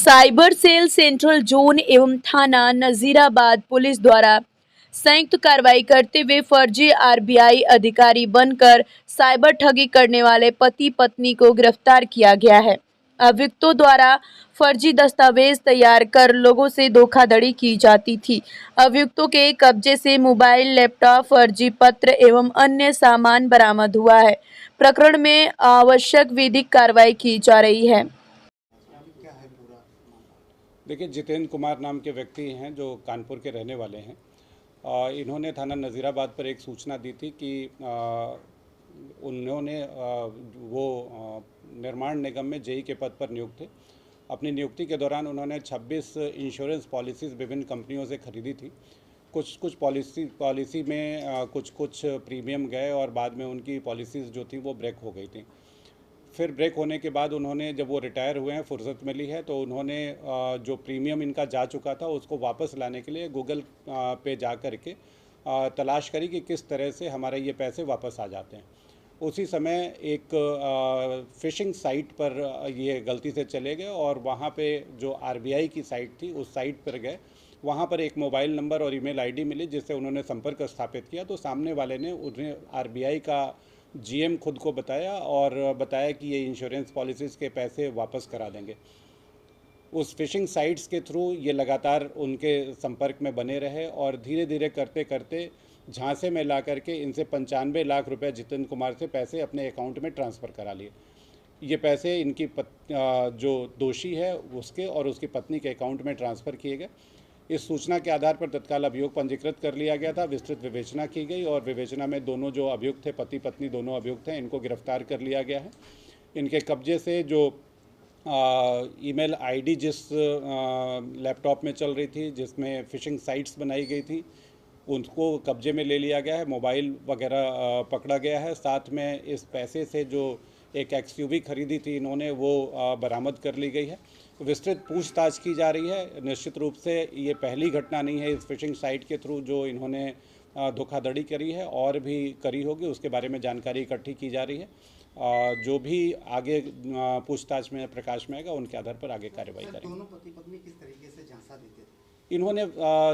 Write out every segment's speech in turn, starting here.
Cyber cell central zone एवं थाना Nazirabad police द्वारा संयुक्त कार्रवाई करते हुए फर्जी आरबीआई अधिकारी बनकर साइबर ठगी करने वाले पति पत्नी को गिरफ्तार किया गया है। अभियुक्तों द्वारा फर्जी दस्तावेज तैयार कर लोगों से धोखाधड़ी की जाती थी। अभियुक्तों के कब्जे से मोबाइल, लैपटॉप, फर्जी पत्र एवं अन्य सामान बरामद हुआ है। प्रकरण में आवश्यक विधिक कार्रवाई की जा रही है। देखिए, जितेंद्र कुमार नाम के व्यक्ति हैं जो कानपुर के रहने वाले हैं। इन्होंने थाना नज़ीराबाद पर एक सूचना दी थी कि उन्होंने वो निर्माण निगम में जेई के पद पर नियुक्त थे। अपनी नियुक्ति के दौरान उन्होंने 26 इंश्योरेंस पॉलिसीज़ विभिन्न कंपनियों से खरीदी थी। कुछ पॉलिसी में कुछ प्रीमियम गए और बाद में उनकी पॉलिसीज़ जो थी वो ब्रेक हो गई थी। फिर ब्रेक होने के बाद उन्होंने, जब वो रिटायर हुए हैं, फुर्सत मिली है, तो उन्होंने जो प्रीमियम इनका जा चुका था उसको वापस लाने के लिए गूगल पे जा कर के तलाश करी कि किस तरह से हमारे ये पैसे वापस आ जाते हैं। उसी समय एक फ़िशिंग साइट पर ये गलती से चले गए और वहाँ पे जो आरबीआई की साइट थी उस साइट पर गए। वहाँ पर एक मोबाइल नंबर और ईमेल आईडी मिली जिससे उन्होंने संपर्क स्थापित किया। तो सामने वाले ने उन्हें आरबीआई का जीएम खुद को बताया और बताया कि ये इंश्योरेंस पॉलिसीज़ के पैसे वापस करा देंगे। उस फिशिंग साइट्स के थ्रू ये लगातार उनके संपर्क में बने रहे और धीरे धीरे करते करते झांसे में ला करके इनसे 95 लाख रुपए जितेंद्र कुमार से पैसे अपने अकाउंट में ट्रांसफ़र करा लिए। ये पैसे इनकी जो दोषी है उसके और उसकी पत्नी के अकाउंट में ट्रांसफ़र किए गए। इस सूचना के आधार पर तत्काल अभियोग पंजीकृत कर लिया गया था। विस्तृत विवेचना की गई और विवेचना में दोनों जो अभियुक्त थे, पति पत्नी दोनों अभियुक्त हैं, इनको गिरफ्तार कर लिया गया है। इनके कब्जे से जो ईमेल आईडी जिस लैपटॉप में चल रही थी, जिसमें फ़िशिंग साइट्स बनाई गई थी, उनको कब्जे में ले लिया गया है। मोबाइल वगैरह पकड़ा गया है। साथ में इस पैसे से जो एक एक्सयूवी खरीदी थी इन्होंने, वो बरामद कर ली गई है। विस्तृत पूछताछ की जा रही है। निश्चित रूप से ये पहली घटना नहीं है इस फिशिंग साइट के थ्रू जो इन्होंने धोखाधड़ी करी है, और भी करी होगी। उसके बारे में जानकारी इकट्ठी की जा रही है। जो भी आगे पूछताछ में प्रकाश में आएगा उनके आधार पर आगे कार्रवाई करेंगे। दोनों पति पत्नी किस तरीके से झांसा देते थे? इन्होंने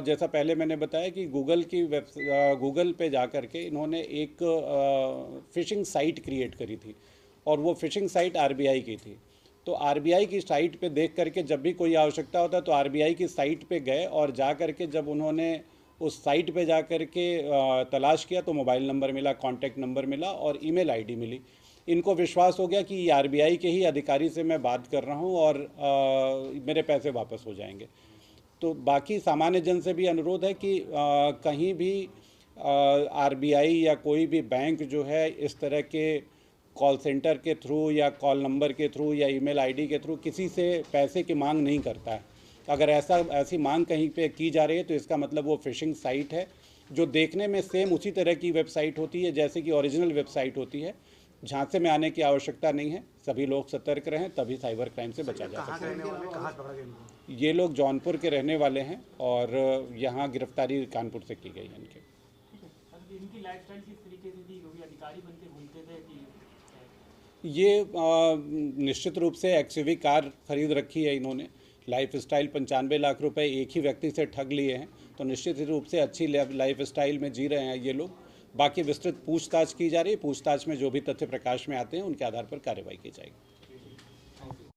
जैसा पहले मैंने बताया कि गूगल पे जा कर के इन्होंने एक फ़िशिंग साइट क्रिएट करी थी और वो फ़िशिंग साइट आरबीआई की थी। तो आरबीआई की साइट पे देख करके जब भी कोई आवश्यकता होता तो आरबीआई की साइट पे गए और जा करके जब उन्होंने उस साइट पे जा करके तलाश किया तो मोबाइल नंबर मिला, कॉन्टैक्ट नंबर मिला और ईमेल आईडी मिली। इनको विश्वास हो गया कि ये आरबीआई के ही अधिकारी से मैं बात कर रहा हूँ और मेरे पैसे वापस हो जाएंगे। तो बाकी सामान्य जन से भी अनुरोध है कि कहीं भी आरबीआई या कोई भी बैंक जो है इस तरह के कॉल सेंटर के थ्रू या कॉल नंबर के थ्रू या ईमेल आईडी के थ्रू किसी से पैसे की मांग नहीं करता है। अगर ऐसी मांग कहीं पे की जा रही है तो इसका मतलब वो फिशिंग साइट है, जो देखने में सेम उसी तरह की वेबसाइट होती है जैसे कि ओरिजिनल वेबसाइट होती है। झांसे में आने की आवश्यकता नहीं है। सभी लोग सतर्क रहें, तभी साइबर क्राइम से बचा जा सकता है। ये लोग जौनपुर के रहने वाले हैं और यहाँ गिरफ्तारी कानपुर से की गई है इनके। इनकी लाइफस्टाइल किस तरीके से थी? क्योंकि अधिकारी बनते घूमते थे कि ये निश्चित रूप से एक्सयूवी कार खरीद रखी है इन्होंने। लाइफ स्टाइल 95 लाख रुपए एक ही व्यक्ति से ठग लिए हैं, तो निश्चित रूप से अच्छी लाइफ स्टाइल में जी रहे हैं ये लोग। बाकी विस्तृत पूछताछ की जा रही है। पूछताछ में जो भी तथ्य प्रकाश में आते हैं उनके आधार पर कार्रवाई की जाएगी।